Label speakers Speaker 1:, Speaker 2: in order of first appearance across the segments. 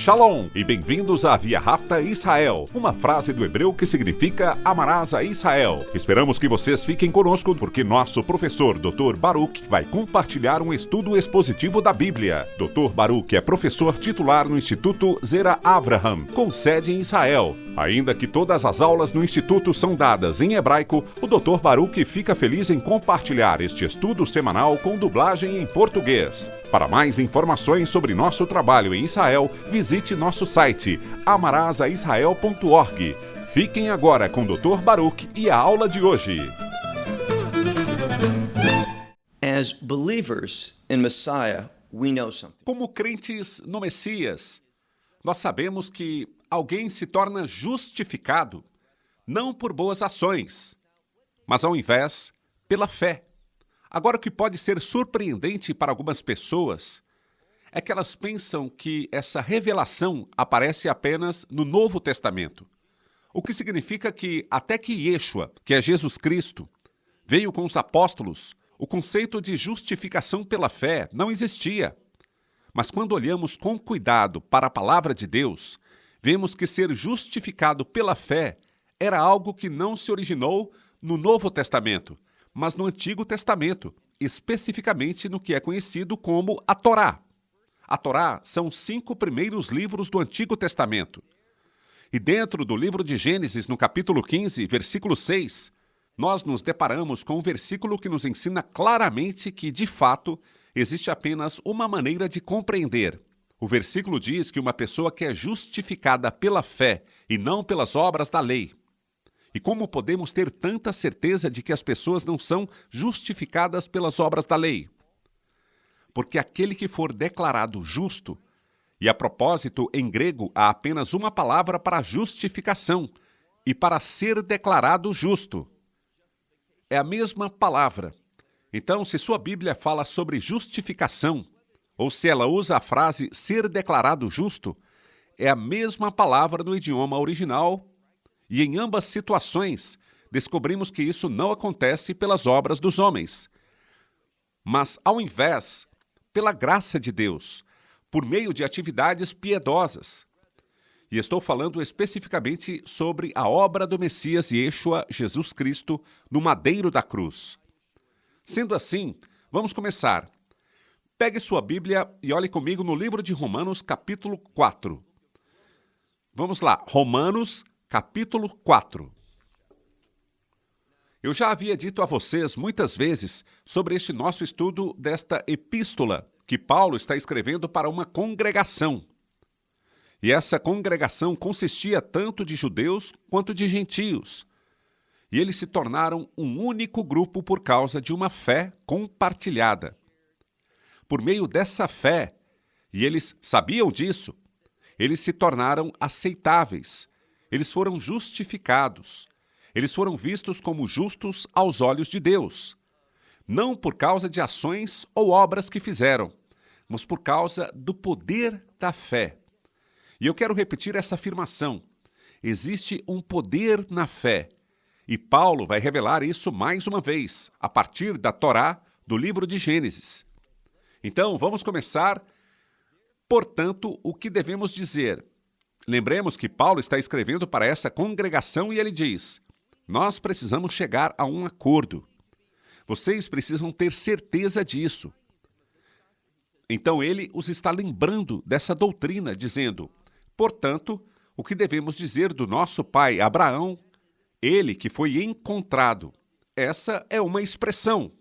Speaker 1: Shalom e bem-vindos à Via Rápida Israel, uma frase do hebreu que significa amarás a Israel. Esperamos que vocês fiquem conosco porque nosso professor Dr. Baruch vai compartilhar um estudo expositivo da Bíblia. Dr. Baruch é professor titular no Instituto Zera Avraham, com sede em Israel. Ainda que todas as aulas no Instituto são dadas em hebraico, o Dr. Baruch fica feliz em compartilhar este estudo semanal com dublagem em português. Para mais informações sobre nosso trabalho em Israel, visite nosso site amarasaisrael.org. Fiquem agora com o Dr. Baruch e a aula de hoje.
Speaker 2: As believers in Messiah, we know something.
Speaker 1: Como crentes no Messias, nós sabemos que alguém se torna justificado não por boas ações, mas ao invés, pela fé. Agora, o que pode ser surpreendente para algumas pessoas é que elas pensam que essa revelação aparece apenas no Novo Testamento. O que significa que até que Yeshua, que é Jesus Cristo, veio com os apóstolos, o conceito de justificação pela fé não existia. Mas quando olhamos com cuidado para a palavra de Deus, vemos que ser justificado pela fé era algo que não se originou no Novo Testamento, mas no Antigo Testamento, especificamente no que é conhecido como a Torá. A Torá são os 5 primeiros livros do Antigo Testamento. E dentro do livro de Gênesis, no capítulo 15, versículo 6, nós nos deparamos com um versículo que nos ensina claramente que, de fato, existe apenas uma maneira de compreender. O versículo diz que uma pessoa que é justificada pela fé e não pelas obras da lei. E como podemos ter tanta certeza de que as pessoas não são justificadas pelas obras da lei? Porque aquele que for declarado justo, e a propósito, em grego, há apenas uma palavra para justificação, e para ser declarado justo. É a mesma palavra. Então, se sua Bíblia fala sobre justificação, ou se ela usa a frase ser declarado justo, é a mesma palavra no idioma original. E em ambas situações, descobrimos que isso não acontece pelas obras dos homens, mas, ao invés, pela graça de Deus, por meio de atividades piedosas. E estou falando especificamente sobre a obra do Messias Yeshua, Jesus Cristo, no madeiro da cruz. Sendo assim, vamos começar. Pegue sua Bíblia e olhe comigo no livro de Romanos, capítulo 4. Vamos lá, Romanos, capítulo 4. Eu já havia dito a vocês muitas vezes sobre este nosso estudo desta epístola que Paulo está escrevendo para uma congregação. E essa congregação consistia tanto de judeus quanto de gentios. E eles se tornaram um único grupo por causa de uma fé compartilhada. Por meio dessa fé, e eles sabiam disso, eles se tornaram aceitáveis. Eles foram justificados. Eles foram vistos como justos aos olhos de Deus. Não por causa de ações ou obras que fizeram, mas por causa do poder da fé. E eu quero repetir essa afirmação. Existe um poder na fé. E Paulo vai revelar isso mais uma vez, a partir da Torá, do livro de Gênesis. Então, vamos começar. Portanto, o que devemos dizer? Lembremos que Paulo está escrevendo para essa congregação e ele diz: nós precisamos chegar a um acordo. Vocês precisam ter certeza disso. Então ele os está lembrando dessa doutrina, dizendo: portanto, o que devemos dizer do nosso pai Abraão, ele que foi encontrado? Essa é uma expressão.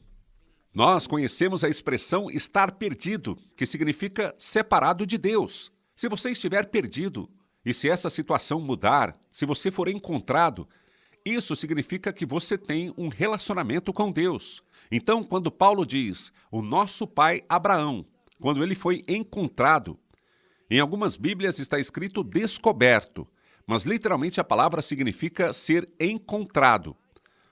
Speaker 1: Nós conhecemos a expressão estar perdido, que significa separado de Deus. Se você estiver perdido, e se essa situação mudar, se você for encontrado, isso significa que você tem um relacionamento com Deus. Então, quando Paulo diz, o nosso pai Abraão, quando ele foi encontrado, em algumas Bíblias está escrito descoberto, mas literalmente a palavra significa ser encontrado.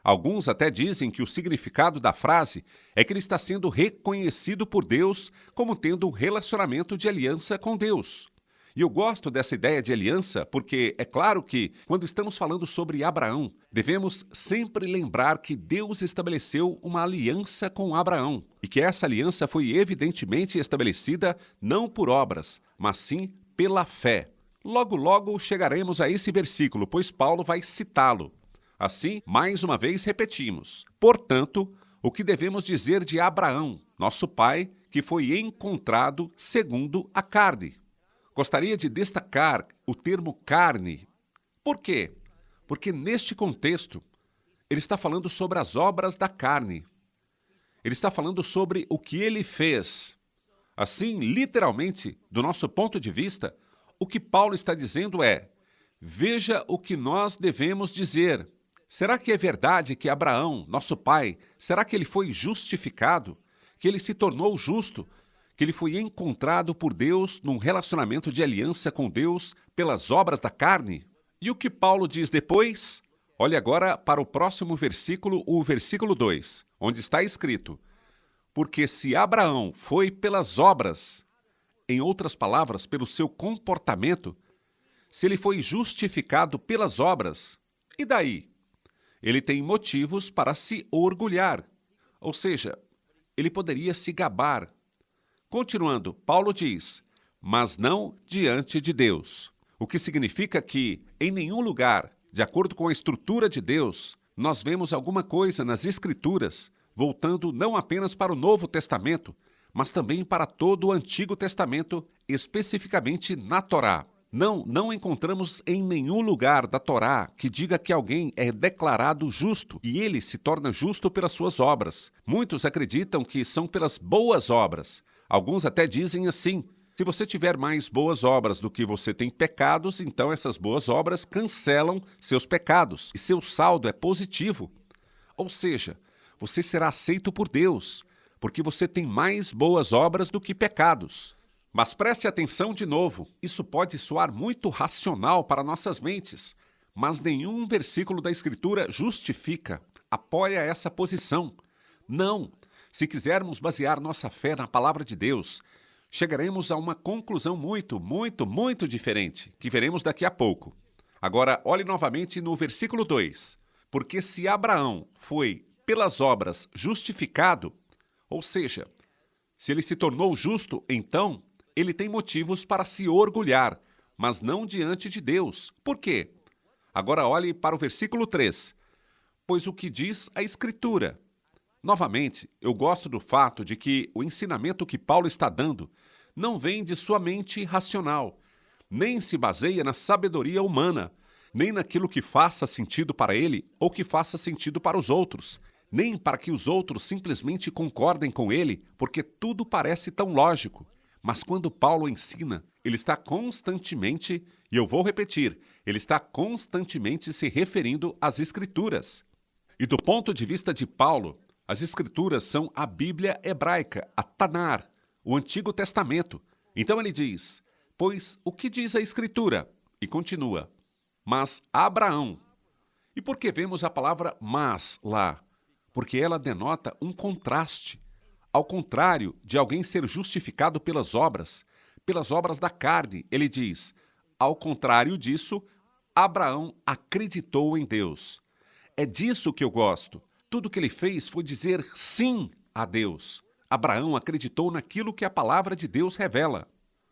Speaker 1: Alguns até dizem que o significado da frase é que ele está sendo reconhecido por Deus como tendo um relacionamento de aliança com Deus. E eu gosto dessa ideia de aliança porque é claro que, quando estamos falando sobre Abraão, devemos sempre lembrar que Deus estabeleceu uma aliança com Abraão e que essa aliança foi evidentemente estabelecida não por obras, mas sim pela fé. Logo, logo chegaremos a esse versículo, pois Paulo vai citá-lo. Assim, mais uma vez repetimos. Portanto, o que devemos dizer de Abraão, nosso pai, que foi encontrado segundo a carne? Gostaria de destacar o termo carne. Por quê? Porque neste contexto, ele está falando sobre as obras da carne. Ele está falando sobre o que ele fez. Assim, literalmente, do nosso ponto de vista, o que Paulo está dizendo é: veja o que nós devemos dizer. Será que é verdade que Abraão, nosso pai, será que ele foi justificado? Que ele se tornou justo? Que ele foi encontrado por Deus num relacionamento de aliança com Deus pelas obras da carne? E o que Paulo diz depois? Olhe agora para o próximo versículo, o versículo 2, onde está escrito: porque se Abraão foi pelas obras, em outras palavras, pelo seu comportamento, se ele foi justificado pelas obras, e daí? Ele tem motivos para se orgulhar, ou seja, ele poderia se gabar. Continuando, Paulo diz: mas não diante de Deus. O que significa que, em nenhum lugar, de acordo com a estrutura de Deus, nós vemos alguma coisa nas Escrituras, voltando não apenas para o Novo Testamento, mas também para todo o Antigo Testamento, especificamente na Torá. Não encontramos em nenhum lugar da Torá que diga que alguém é declarado justo e ele se torna justo pelas suas obras. Muitos acreditam que são pelas boas obras. Alguns até dizem assim: se você tiver mais boas obras do que você tem pecados, então essas boas obras cancelam seus pecados e seu saldo é positivo. Ou seja, você será aceito por Deus, porque você tem mais boas obras do que pecados. Mas preste atenção de novo, isso pode soar muito racional para nossas mentes, mas nenhum versículo da Escritura justifica, apoia essa posição. Não, se quisermos basear nossa fé na palavra de Deus, chegaremos a uma conclusão muito diferente, que veremos daqui a pouco. Agora, olhe novamente no versículo 2. Porque se Abraão foi pelas obras justificado, ou seja, se ele se tornou justo, então ele tem motivos para se orgulhar, mas não diante de Deus. Por quê? Agora olhe para o versículo 3. Pois o que diz a Escritura? Novamente, eu gosto do fato de que o ensinamento que Paulo está dando não vem de sua mente racional, nem se baseia na sabedoria humana, nem naquilo que faça sentido para ele ou que faça sentido para os outros, nem para que os outros simplesmente concordem com ele, porque tudo parece tão lógico. Mas quando Paulo ensina, ele está constantemente, e eu vou repetir, ele está constantemente se referindo às Escrituras. E do ponto de vista de Paulo, as Escrituras são a Bíblia hebraica, a Tanar, o Antigo Testamento. Então ele diz: pois o que diz a Escritura? E continua: mas Abraão. E por que vemos a palavra mas lá? Porque ela denota um contraste. Ao contrário de alguém ser justificado pelas obras da carne, ele diz: ao contrário disso, Abraão acreditou em Deus. É disso que eu gosto. Tudo que ele fez foi dizer sim a Deus. Abraão acreditou naquilo que a palavra de Deus revela.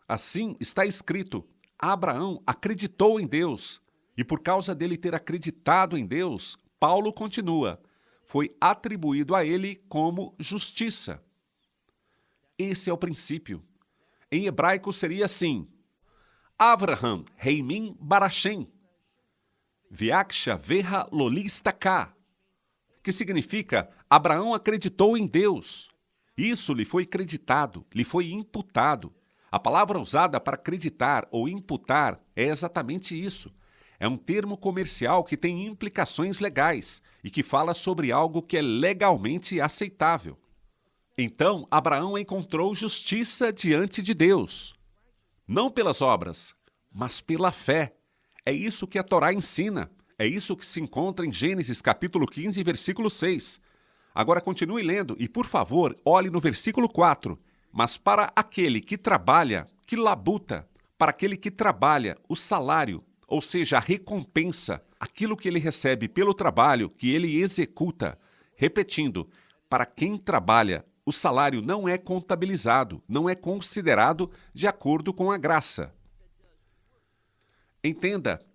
Speaker 1: Assim está escrito: Abraão acreditou em Deus. E por causa dele ter acreditado em Deus, Paulo continua: foi atribuído a ele como justiça. Esse é o princípio. Em hebraico seria assim: Avraham heimin barashem, viaksha veha lolistaka, que significa: Abraão acreditou em Deus. Isso lhe foi creditado, lhe foi imputado. A palavra usada para acreditar ou imputar é exatamente isso. É um termo comercial que tem implicações legais e que fala sobre algo que é legalmente aceitável. Então, Abraão encontrou justiça diante de Deus. Não pelas obras, mas pela fé. É isso que a Torá ensina. É isso que se encontra em Gênesis capítulo 15, versículo 6. Agora continue lendo e, por favor, olhe no versículo 4. Mas para aquele que trabalha, que labuta, para aquele que trabalha, o salário, ou seja, a recompensa, aquilo que ele recebe pelo trabalho que ele executa. Repetindo, para quem trabalha, o salário não é contabilizado, não é considerado de acordo com a graça. Entenda,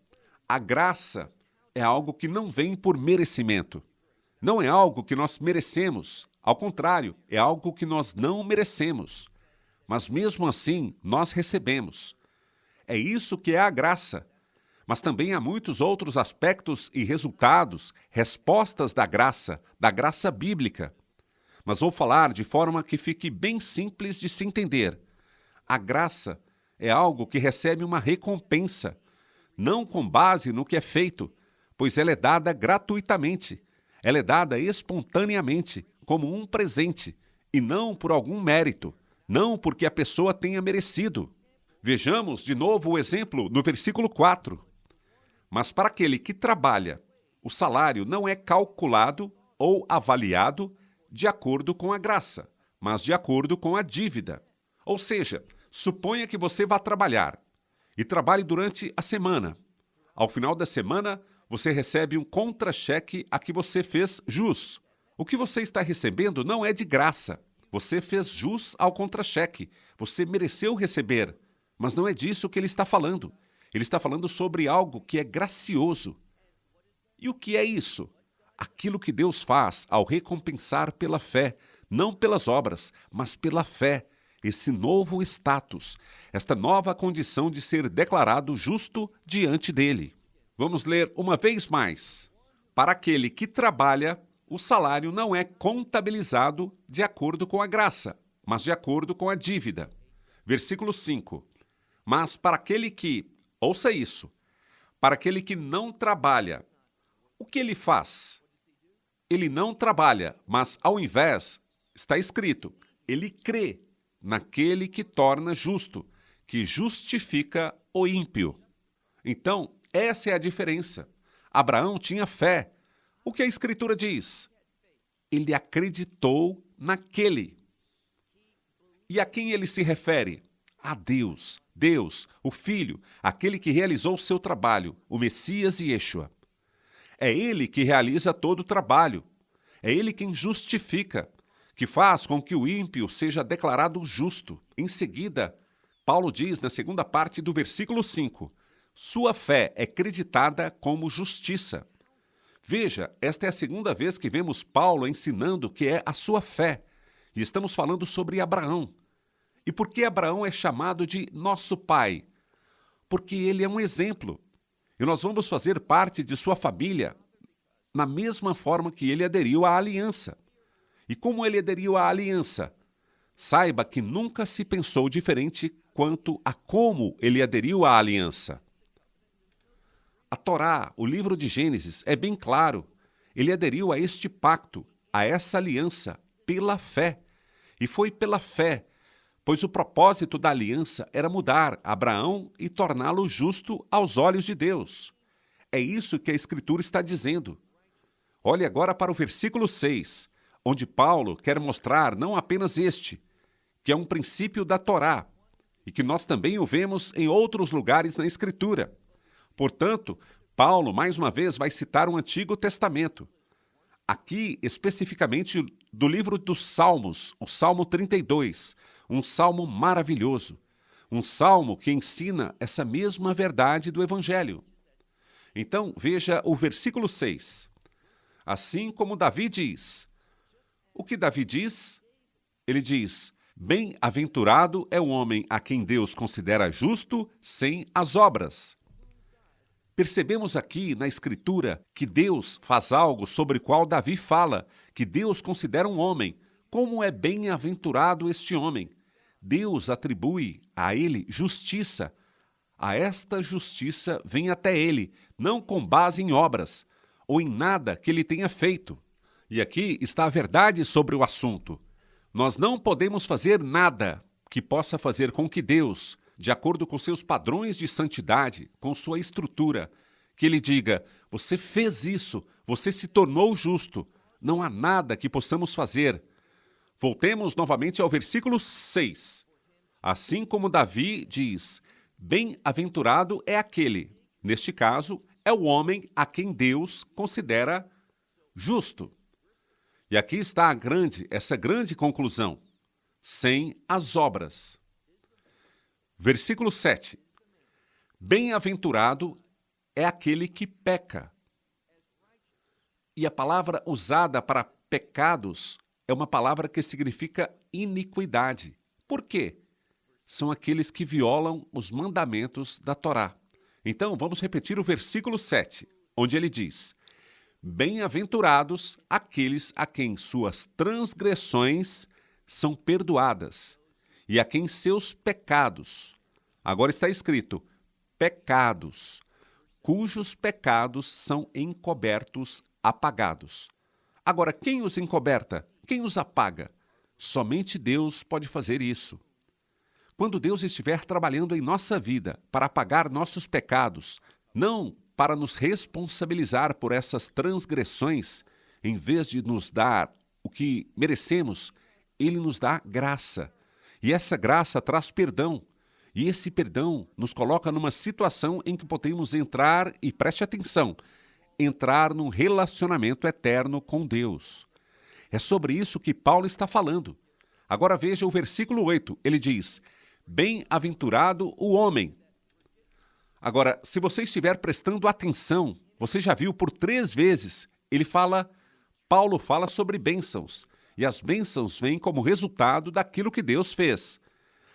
Speaker 1: a graça é algo que não vem por merecimento. Não é algo que nós merecemos. Ao contrário, é algo que nós não merecemos. Mas mesmo assim, nós recebemos. É isso que é a graça. Mas também há muitos outros aspectos e resultados, respostas da graça bíblica. Mas vou falar de forma que fique bem simples de se entender. A graça é algo que recebe uma recompensa, não com base no que é feito, pois ela é dada gratuitamente. Ela é dada espontaneamente, como um presente, e não por algum mérito, não porque a pessoa tenha merecido. Vejamos de novo o exemplo no versículo 4. Mas para aquele que trabalha, o salário não é calculado ou avaliado de acordo com a graça, mas de acordo com a dívida. Ou seja, suponha que você vá trabalhar e trabalhe durante a semana. Ao final da semana, você recebe um contra-cheque a que você fez jus. O que você está recebendo não é de graça. Você fez jus ao contra-cheque. Você mereceu receber. Mas não é disso que ele está falando. Ele está falando sobre algo que é gracioso. E o que é isso? Aquilo que Deus faz ao recompensar pela fé, não pelas obras, mas pela fé. Esse novo status, esta nova condição de ser declarado justo diante dele. Vamos ler uma vez mais. Para aquele que trabalha, o salário não é contabilizado de acordo com a graça, mas de acordo com a dívida. Versículo 5. Mas para aquele que, ouça isso, para aquele que não trabalha, o que ele faz? Ele não trabalha, mas ao invés, está escrito, ele crê naquele que torna justo, que justifica o ímpio. Então, essa é a diferença. Abraão tinha fé. O que a Escritura diz? Ele acreditou naquele. E a quem ele se refere? A Deus. Deus, o Filho, aquele que realizou o seu trabalho, o Messias e Yeshua. É ele que realiza todo o trabalho. É ele quem justifica, que faz com que o ímpio seja declarado justo. Em seguida, Paulo diz na segunda parte do versículo 5, sua fé é creditada como justiça. Veja, esta é a segunda vez que vemos Paulo ensinando o que é a sua fé. E estamos falando sobre Abraão. E por que Abraão é chamado de nosso pai? Porque ele é um exemplo. E nós vamos fazer parte de sua família na mesma forma que ele aderiu à aliança. E como ele aderiu à aliança? Saiba que nunca se pensou diferente quanto a como ele aderiu à aliança. A Torá, o livro de Gênesis, é bem claro. Ele aderiu a este pacto, a essa aliança, pela fé. E foi pela fé, pois o propósito da aliança era mudar Abraão e torná-lo justo aos olhos de Deus. É isso que a Escritura está dizendo. Olhe agora para o versículo 6, onde Paulo quer mostrar não apenas este, que é um princípio da Torá, e que nós também o vemos em outros lugares na Escritura. Portanto, Paulo, mais uma vez, vai citar o Antigo Testamento. Aqui, especificamente, do livro dos Salmos, o Salmo 32, um salmo maravilhoso. Um salmo que ensina essa mesma verdade do Evangelho. Então, veja o versículo 6. Assim como Davi diz. O que Davi diz? Ele diz, bem-aventurado é o homem a quem Deus considera justo sem as obras. Percebemos aqui na Escritura que Deus faz algo sobre o qual Davi fala, que Deus considera um homem. Como é bem-aventurado este homem? Deus atribui a ele justiça. A esta justiça vem até ele, não com base em obras, ou em nada que ele tenha feito. E aqui está a verdade sobre o assunto. Nós não podemos fazer nada que possa fazer com que Deus, de acordo com seus padrões de santidade, com sua estrutura, que ele diga, você fez isso, você se tornou justo, não há nada que possamos fazer. Voltemos novamente ao versículo 6. Assim como Davi diz, bem-aventurado é aquele, neste caso, é o homem a quem Deus considera justo. E aqui está essa grande conclusão, sem as obras. Versículo 7. Bem-aventurado é aquele que peca. E a palavra usada para pecados é uma palavra que significa iniquidade. Por quê? São aqueles que violam os mandamentos da Torá. Então, vamos repetir o versículo 7, onde ele diz: Bem-aventurados aqueles a quem suas transgressões são perdoadas e a quem seus pecados, agora está escrito, pecados, cujos pecados são encobertos, apagados. Agora, quem os encoberta? Quem os apaga? Somente Deus pode fazer isso. Quando Deus estiver trabalhando em nossa vida para apagar nossos pecados, não para nos responsabilizar por essas transgressões, em vez de nos dar o que merecemos, Ele nos dá graça. E essa graça traz perdão. E esse perdão nos coloca numa situação em que podemos entrar, e preste atenção, entrar num relacionamento eterno com Deus. É sobre isso que Paulo está falando. Agora veja o versículo 8, ele diz: Bem-aventurado o homem. Agora, se você estiver prestando atenção, você já viu por 3 vezes, Paulo fala sobre bênçãos, e as bênçãos vêm como resultado daquilo que Deus fez.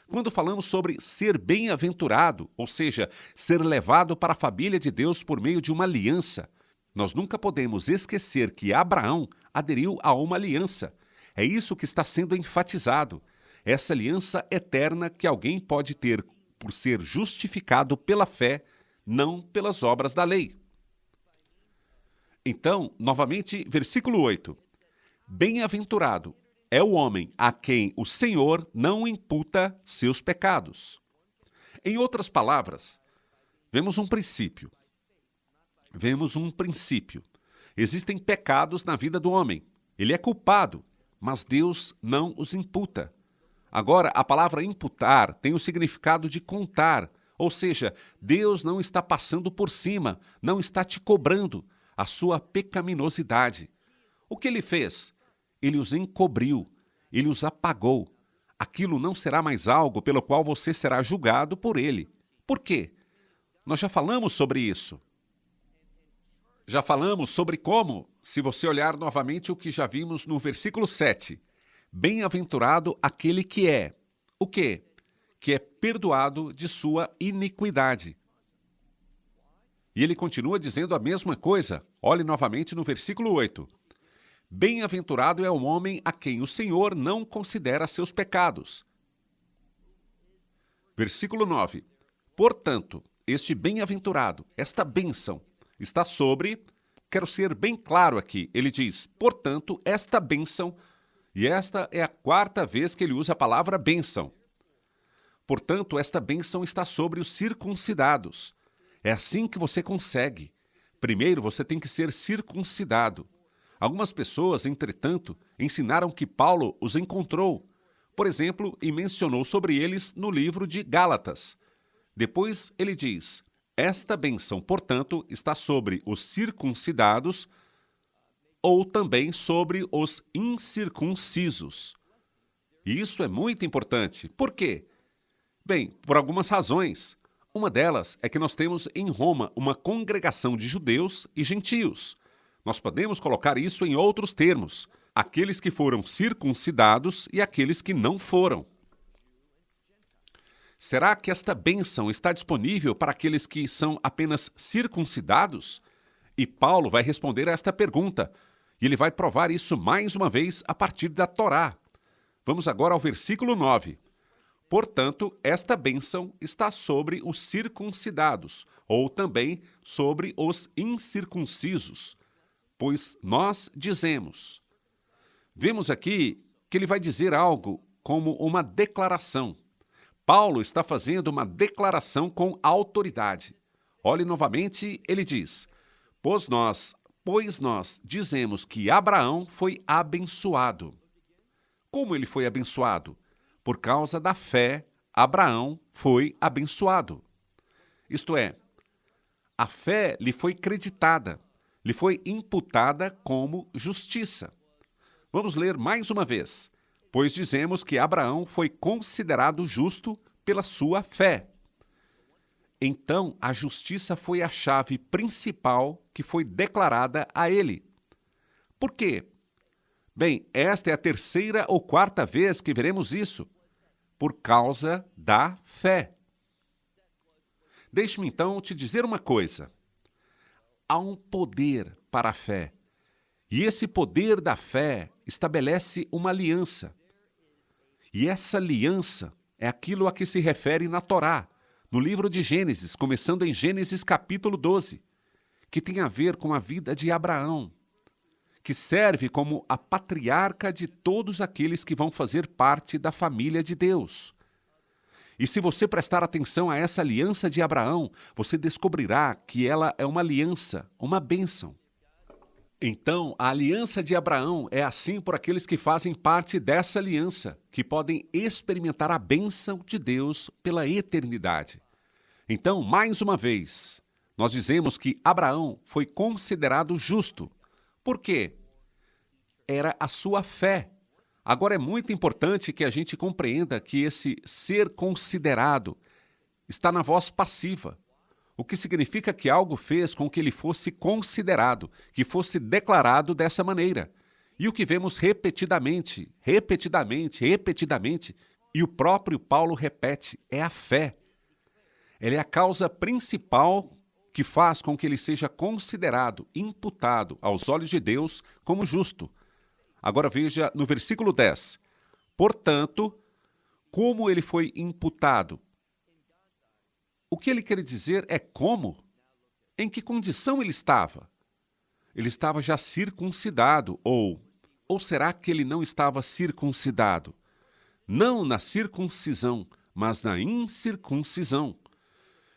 Speaker 1: Quando falamos sobre ser bem-aventurado, ou seja, ser levado para a família de Deus por meio de uma aliança, nós nunca podemos esquecer que Abraão aderiu a uma aliança. É isso que está sendo enfatizado. Essa aliança eterna que alguém pode ter por ser justificado pela fé, não pelas obras da lei. Então, novamente, versículo 8. Bem-aventurado é o homem a quem o Senhor não imputa seus pecados. Em outras palavras, vemos um princípio. Existem pecados na vida do homem. Ele é culpado, mas Deus não os imputa. Agora, a palavra imputar tem o significado de contar, ou seja, Deus não está passando por cima, não está te cobrando a sua pecaminosidade. O que ele fez? Ele os encobriu, ele os apagou. Aquilo não será mais algo pelo qual você será julgado por ele. Por quê? Nós já falamos sobre isso. Já falamos sobre como, se você olhar novamente o que já vimos no versículo 7, bem-aventurado aquele que é, o quê? Que é perdoado de sua iniquidade. E ele continua dizendo a mesma coisa. Olhe novamente no versículo 8. Bem-aventurado é o homem a quem o Senhor não considera seus pecados. Versículo 9. Portanto, este bem-aventurado, esta bênção, está sobre, quero ser bem claro aqui, ele diz, portanto, esta bênção, e esta é a 4ª vez que ele usa a palavra bênção. Portanto, esta bênção está sobre os circuncidados. É assim que você consegue. Primeiro, você tem que ser circuncidado. Algumas pessoas, entretanto, ensinaram que Paulo os encontrou, por exemplo, e mencionou sobre eles no livro de Gálatas. Depois ele diz, esta bênção, portanto, está sobre os circuncidados ou também sobre os incircuncisos. E isso é muito importante. Por quê? Bem, por algumas razões. Uma delas é que nós temos em Roma uma congregação de judeus e gentios. Nós podemos colocar isso em outros termos. Aqueles que foram circuncidados e aqueles que não foram. Será que esta bênção está disponível para aqueles que são apenas circuncidados? E Paulo vai responder a esta pergunta. E ele vai provar isso mais uma vez a partir da Torá. Vamos agora ao versículo 9. Portanto, esta bênção está sobre os circuncidados, ou também sobre os incircuncisos. Pois nós dizemos. Vemos aqui que ele vai dizer algo como uma declaração. Paulo está fazendo uma declaração com autoridade. Olhe novamente, ele diz, pois nós dizemos que Abraão foi abençoado. Como ele foi abençoado? Por causa da fé, Abraão foi abençoado. Isto é, a fé lhe foi creditada, lhe foi imputada como justiça. Vamos ler mais uma vez. Pois dizemos que Abraão foi considerado justo pela sua fé. Então, a justiça foi a chave principal que foi declarada a ele. Por quê? Bem, esta é a terceira ou quarta vez que veremos isso, por causa da fé. Deixe-me então te dizer uma coisa. Há um poder para a fé, e esse poder da fé estabelece uma aliança. E essa aliança é aquilo a que se refere na Torá, no livro de Gênesis, começando em Gênesis capítulo 12, que tem a ver com a vida de Abraão, que serve como a patriarca de todos aqueles que vão fazer parte da família de Deus. E se você prestar atenção a essa aliança de Abraão, você descobrirá que ela é uma aliança, uma bênção. Então, a aliança de Abraão é assim por aqueles que fazem parte dessa aliança, que podem experimentar a bênção de Deus pela eternidade. Então, mais uma vez, nós dizemos que Abraão foi considerado justo. Por quê? Era a sua fé. Agora, é muito importante que a gente compreenda que esse ser considerado está na voz passiva, o que significa que algo fez com que ele fosse considerado, que fosse declarado dessa maneira. E o que vemos repetidamente, e o próprio Paulo repete, é a fé. Ela é a causa principal que faz com que ele seja considerado, imputado aos olhos de Deus como justo. Agora veja no versículo 10. Portanto, como ele foi imputado? O que ele quer dizer é como? Em que condição ele estava? Ele estava já circuncidado, ou será que ele não estava circuncidado? Não na circuncisão, mas na incircuncisão.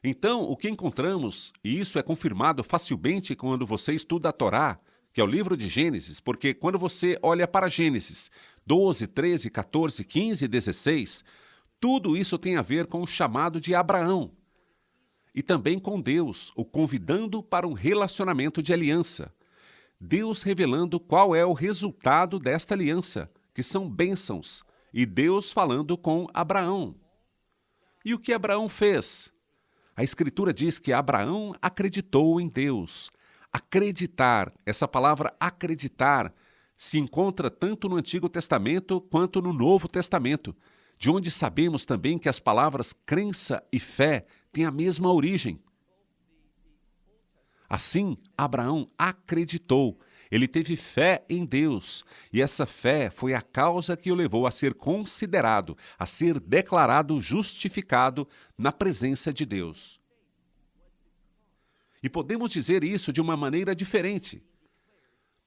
Speaker 1: Então, o que encontramos, e isso é confirmado facilmente quando você estuda a Torá, que é o livro de Gênesis, porque quando você olha para Gênesis 12, 13, 14, 15 e 16, tudo isso tem a ver com o chamado de Abraão. E também com Deus, o convidando para um relacionamento de aliança. Deus revelando qual é o resultado desta aliança, que são bênçãos, e Deus falando com Abraão. E o que Abraão fez? A Escritura diz que Abraão acreditou em Deus. Acreditar, essa palavra acreditar, se encontra tanto no Antigo Testamento quanto no Novo Testamento, de onde sabemos também que as palavras crença e fé têm a mesma origem. Assim, Abraão acreditou, ele teve fé em Deus, e essa fé foi a causa que o levou a ser considerado, a ser declarado justificado na presença de Deus. E podemos dizer isso de uma maneira diferente.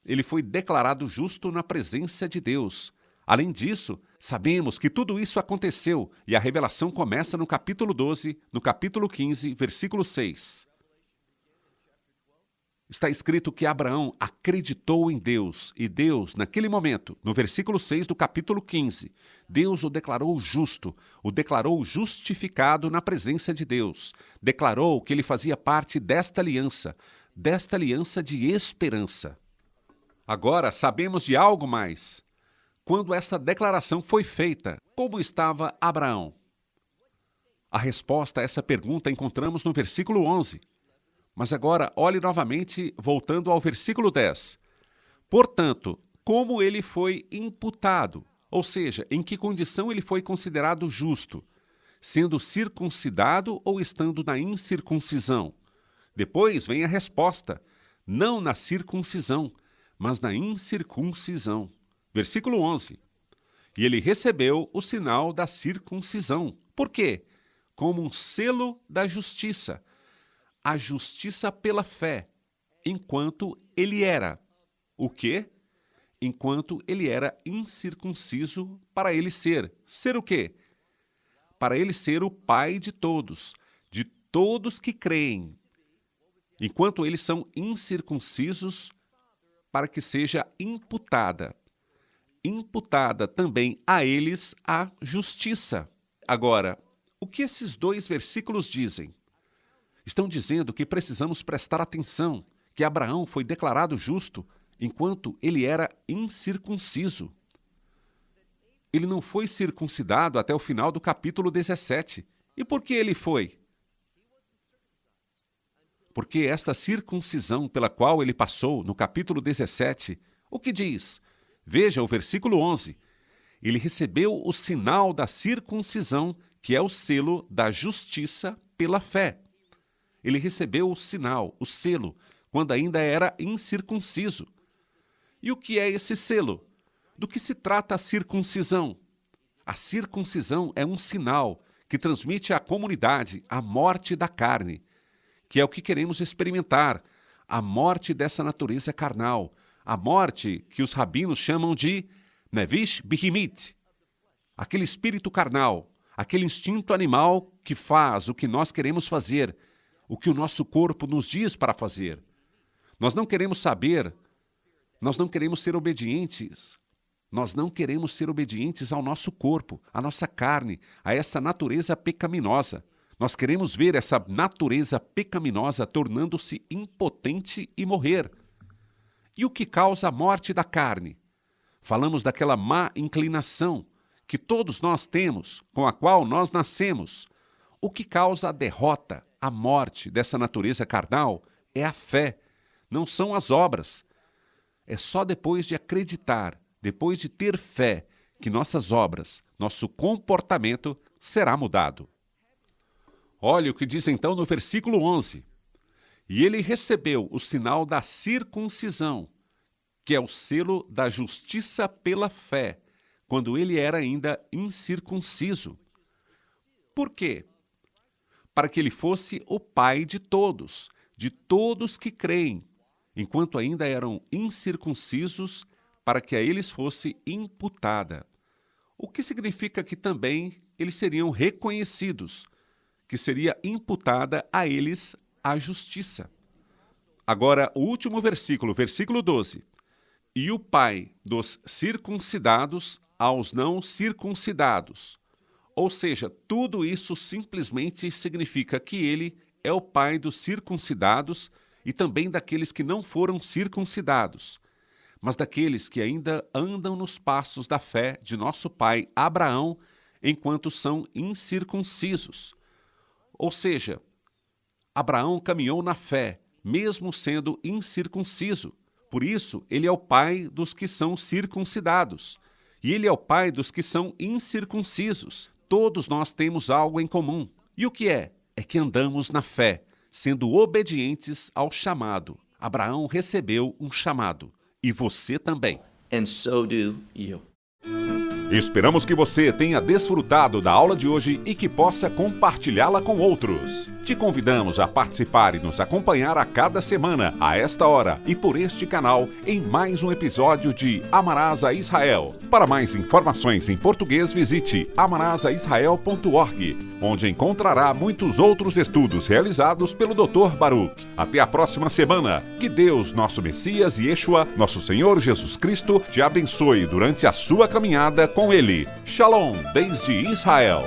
Speaker 1: Ele foi declarado justo na presença de Deus. Além disso, sabemos que tudo isso aconteceu e a revelação começa no capítulo 12, no capítulo 15, versículo 6. Está escrito que Abraão acreditou em Deus e Deus, naquele momento, no versículo 6 do capítulo 15, Deus o declarou justo, o declarou justificado na presença de Deus, declarou que ele fazia parte desta aliança de esperança. Agora sabemos de algo mais. Quando essa declaração foi feita, como estava Abraão? A resposta a essa pergunta encontramos no versículo 11. Mas agora, olhe novamente, voltando ao versículo 10. Portanto, como ele foi imputado, ou seja, em que condição ele foi considerado justo, sendo circuncidado ou estando na incircuncisão? Depois vem a resposta, não na circuncisão, mas na incircuncisão. Versículo 11. E ele recebeu o sinal da circuncisão. Por quê? Como um selo da justiça. A justiça pela fé, enquanto ele era. O quê? Enquanto ele era incircunciso para ele ser. Ser o quê? Para ele ser o pai de todos que creem. Enquanto eles são incircuncisos, para que seja imputada também a eles a justiça. Agora, o que esses dois versículos dizem? Estão dizendo que precisamos prestar atenção, que Abraão foi declarado justo enquanto ele era incircunciso. Ele não foi circuncidado até o final do capítulo 17. E por que ele foi? Porque esta circuncisão pela qual ele passou, no capítulo 17, o que diz? Veja o versículo 11. Ele recebeu o sinal da circuncisão, que é o selo da justiça pela fé. Ele recebeu o sinal, o selo, quando ainda era incircunciso. E o que é esse selo? Do que se trata a circuncisão? A circuncisão é um sinal que transmite à comunidade a morte da carne, que é o que queremos experimentar, a morte dessa natureza carnal, a morte que os rabinos chamam de Nevish Bihimit, aquele espírito carnal, aquele instinto animal que faz o que nós queremos fazer, o que o nosso corpo nos diz para fazer. Nós não queremos saber, nós não queremos ser obedientes, nós não queremos ser obedientes ao nosso corpo, à nossa carne, a essa natureza pecaminosa. Nós queremos ver essa natureza pecaminosa tornando-se impotente e morrer. E o que causa a morte da carne? Falamos daquela má inclinação que todos nós temos, com a qual nós nascemos. O que causa a derrota, a morte dessa natureza carnal é a fé, não são as obras. É só depois de acreditar, depois de ter fé, que nossas obras, nosso comportamento será mudado. Olha o que diz então no versículo 11. E ele recebeu o sinal da circuncisão, que é o selo da justiça pela fé, quando ele era ainda incircunciso. Por quê? Para que ele fosse o pai de todos que creem, enquanto ainda eram incircuncisos, para que a eles fosse imputada. O que significa que também eles seriam reconhecidos, que seria imputada a eles a justiça. Agora, o último versículo, versículo 12. E o pai dos circuncidados aos não circuncidados. Ou seja, tudo isso simplesmente significa que ele é o pai dos circuncidados e também daqueles que não foram circuncidados, mas daqueles que ainda andam nos passos da fé de nosso pai Abraão, enquanto são incircuncisos. Ou seja, Abraão caminhou na fé, mesmo sendo incircunciso. Por isso, ele é o pai dos que são circuncidados. E ele é o pai dos que são incircuncisos. Todos nós temos algo em comum. E o que é? É que andamos na fé, sendo obedientes ao chamado. Abraão recebeu um chamado. E você também.
Speaker 2: And so do you.
Speaker 1: Esperamos que você tenha desfrutado da aula de hoje e que possa compartilhá-la com outros. Te convidamos a participar e nos acompanhar a cada semana, a esta hora e por este canal, em mais um episódio de Amarás a Israel. Para mais informações em português, visite amarasaisrael.org, onde encontrará muitos outros estudos realizados pelo Dr. Baruch. Até a próxima semana. Que Deus, nosso Messias e Yeshua, nosso Senhor Jesus Cristo, te abençoe durante a sua caminhada com Ele. Shalom, desde Israel.